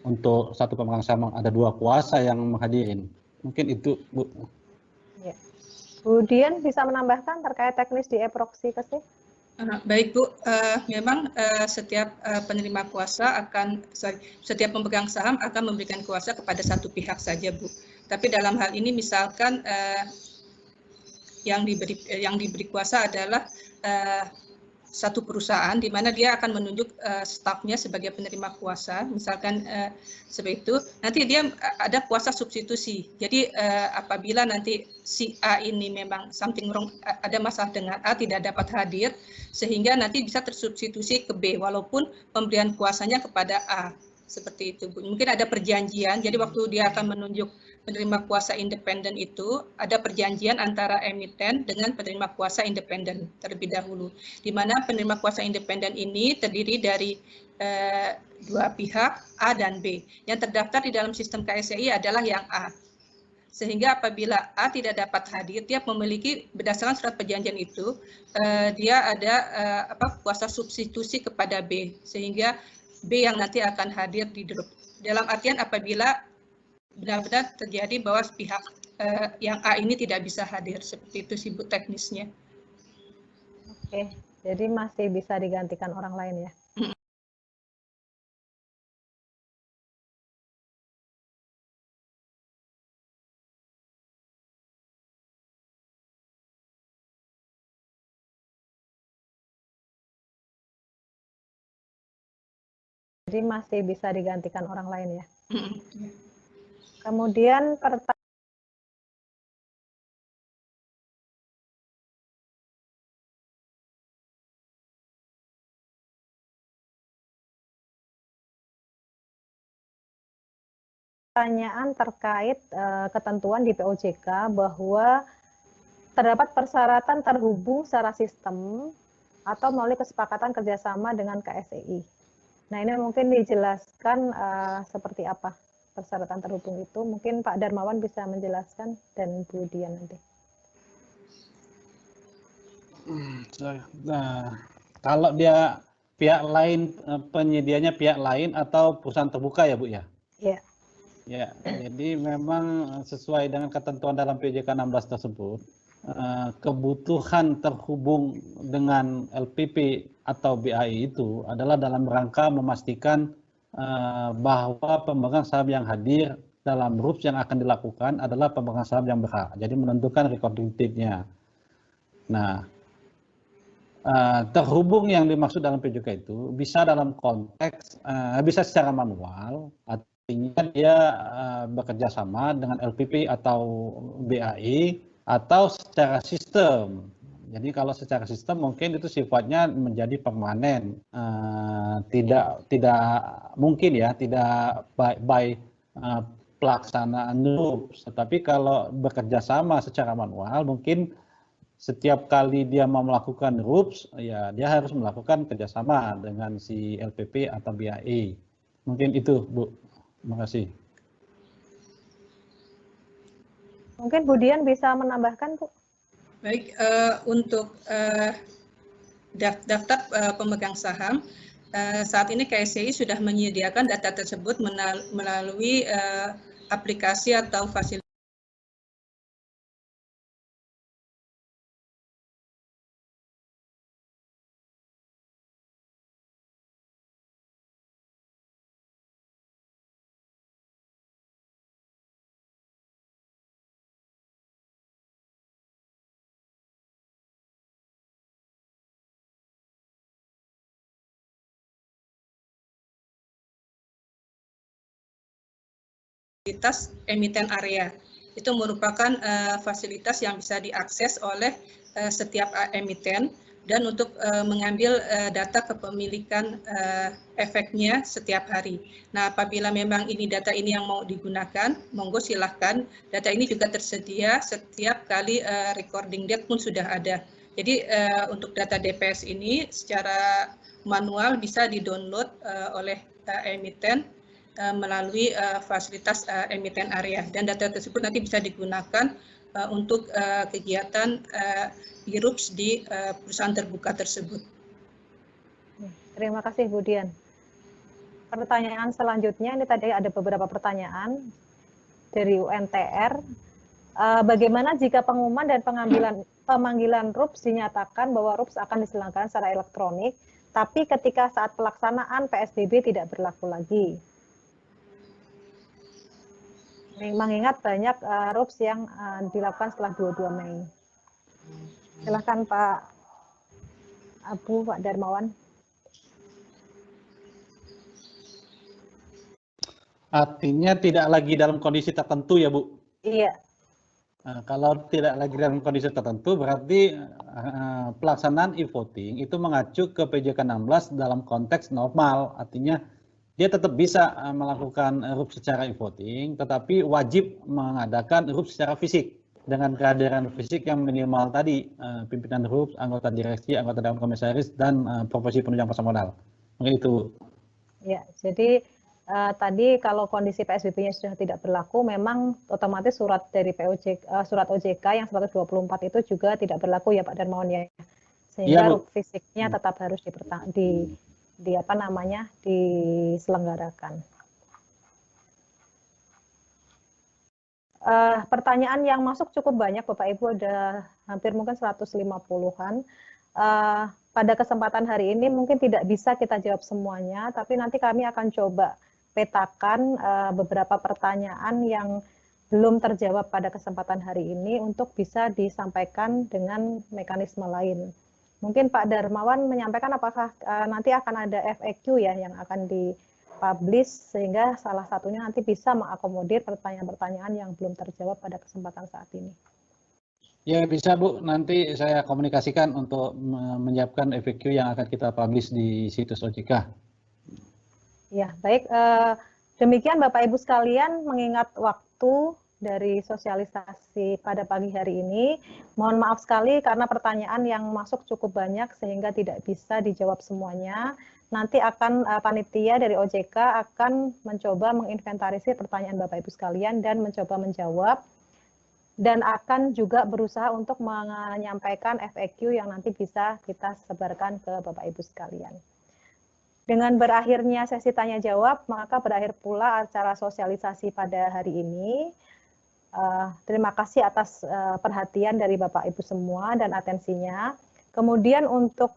untuk satu pemegang saham ada 2 kuasa yang menghadirin. Mungkin itu, Bu. Ya. Bu Dian bisa menambahkan terkait teknis di e-proxy KC? Baik Bu, memang setiap penerima kuasa setiap pemegang saham akan memberikan kuasa kepada satu pihak saja Bu. Tapi dalam hal ini misalkan yang diberi kuasa adalah satu perusahaan di mana dia akan menunjuk stafnya sebagai penerima kuasa, misalkan seperti itu. Nanti dia ada kuasa substitusi. Jadi apabila nanti si A ini memang something wrong, ada masalah dengan A, tidak dapat hadir, sehingga nanti bisa tersubstitusi ke B, walaupun pemberian kuasanya kepada A. Seperti itu, Bu. Mungkin ada perjanjian, jadi waktu dia akan menunjuk penerima kuasa independen itu, ada perjanjian antara emiten dengan penerima kuasa independen terlebih dahulu, di mana penerima kuasa independen ini terdiri dari 2 pihak, A dan B. Yang terdaftar di dalam sistem KSCI adalah yang A. Sehingga apabila A tidak dapat hadir, dia memiliki berdasarkan surat perjanjian itu, dia ada kuasa substitusi kepada B, sehingga B yang nanti akan hadir di drop. Dalam artian apabila benar-benar terjadi bahwa pihak yang A ini tidak bisa hadir, seperti itu sih Bu teknisnya. Oke, jadi masih bisa digantikan orang lain ya? Jadi masih bisa digantikan orang lain ya? Kemudian pertanyaan terkait ketentuan di POJK bahwa terdapat persyaratan terhubung secara sistem atau melalui kesepakatan kerjasama dengan KSEI. Nah, ini mungkin dijelaskan seperti apa persyaratan terhubung itu. Mungkin Pak Darmawan bisa menjelaskan dan Bu Dian nanti. Nah, kalau dia pihak lain, penyedianya pihak lain atau perusahaan terbuka ya Bu ya? Iya. Ya, jadi memang sesuai dengan ketentuan dalam PJK 16 tersebut, kebutuhan terhubung dengan LPP atau BAI itu adalah dalam rangka memastikan bahwa pemegang saham yang hadir dalam RUPS yang akan dilakukan adalah pemegang saham yang berhak. Jadi menentukan recording date-nya. Nah, terhubung yang dimaksud dalam PJK itu bisa dalam konteks, bisa secara manual, artinya dia bekerja sama dengan LPP atau BAI atau secara sistem. Jadi kalau secara sistem mungkin itu sifatnya menjadi permanen, tidak mungkin ya, tidak by pelaksanaan RUPS. Tetapi kalau bekerja sama secara manual mungkin setiap kali dia mau melakukan RUPS, ya dia harus melakukan kerjasama dengan si LPP atau BAI. Mungkin itu, Bu. Terima kasih. Mungkin Bu Dian bisa menambahkan, Bu. Baik, untuk daftar pemegang saham, saat ini KSCI sudah menyediakan data tersebut melalui aplikasi atau fasilitas emiten area. Itu merupakan fasilitas yang bisa diakses oleh setiap emiten dan untuk mengambil data kepemilikan efeknya setiap hari. Nah, apabila memang ini data ini yang mau digunakan, monggo silahkan. Data ini juga tersedia setiap kali recording date pun sudah ada. Jadi untuk data DPS ini secara manual bisa di-download oleh emiten melalui fasilitas emiten area, dan data tersebut nanti bisa digunakan untuk kegiatan RUPS di perusahaan terbuka tersebut. Terima kasih Bu Dian. pertanyaan selanjutnya, ini tadi ada beberapa pertanyaan dari UNTR. Bagaimana jika pengumuman dan pemanggilan RUPS dinyatakan bahwa RUPS akan diselenggarakan secara elektronik, tapi ketika saat pelaksanaan PSBB tidak berlaku lagi? Mengingat banyak RUPS yang dilakukan setelah 22 Mei. Silakan Pak Abu, Pak Darmawan. Artinya tidak lagi dalam kondisi tertentu ya, Bu? Iya. Kalau tidak lagi dalam kondisi tertentu, berarti pelaksanaan e-voting itu mengacu ke PJK 16 dalam konteks normal. Artinya dia tetap bisa melakukan RUPS secara e-voting, tetapi wajib mengadakan RUPS secara fisik dengan kehadiran fisik yang minimal tadi, pimpinan RUPS, anggota direksi, anggota dewan komisaris, dan profesi penunjang pasar modal. Mungkin itu. Ya, jadi tadi kalau kondisi PSBB-nya sudah tidak berlaku, memang otomatis surat dari surat OJK yang 124 itu juga tidak berlaku ya Pak Darmawan ya. Sehingga RUPS fisiknya tetap harus diselenggarakan. Pertanyaan yang masuk cukup banyak Bapak Ibu, ada hampir mungkin 150-an. Pada kesempatan hari ini mungkin tidak bisa kita jawab semuanya, tapi nanti kami akan coba petakan beberapa pertanyaan yang belum terjawab pada kesempatan hari ini untuk bisa disampaikan dengan mekanisme lain. Mungkin Pak Darmawan menyampaikan apakah nanti akan ada FAQ ya yang akan dipublish, sehingga salah satunya nanti bisa mengakomodir pertanyaan-pertanyaan yang belum terjawab pada kesempatan saat ini. Ya bisa Bu, nanti saya komunikasikan untuk menyiapkan FAQ yang akan kita publish di situs OJK. Ya, baik. Demikian Bapak Ibu sekalian, mengingat waktu dari sosialisasi pada pagi hari ini, mohon maaf sekali karena pertanyaan yang masuk cukup banyak sehingga tidak bisa dijawab semuanya. Nanti akan panitia dari OJK akan mencoba menginventarisir pertanyaan Bapak Ibu sekalian dan mencoba menjawab, dan akan juga berusaha untuk menyampaikan FAQ yang nanti bisa kita sebarkan ke Bapak Ibu sekalian. Dengan berakhirnya sesi tanya jawab, maka berakhir pula acara sosialisasi pada hari ini. Terima kasih atas perhatian dari Bapak Ibu semua dan atensinya. Kemudian untuk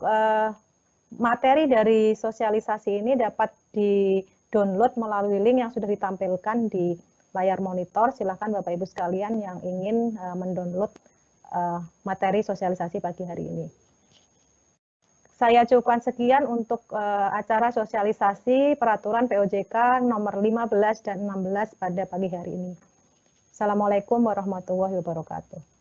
materi dari sosialisasi ini dapat di-download melalui link yang sudah ditampilkan di layar monitor. Silakan Bapak Ibu sekalian yang ingin mendownload materi sosialisasi pagi hari ini. Saya cukupkan sekian untuk acara sosialisasi peraturan POJK nomor 15 dan 16 pada pagi hari ini. Assalamualaikum warahmatullahi wabarakatuh.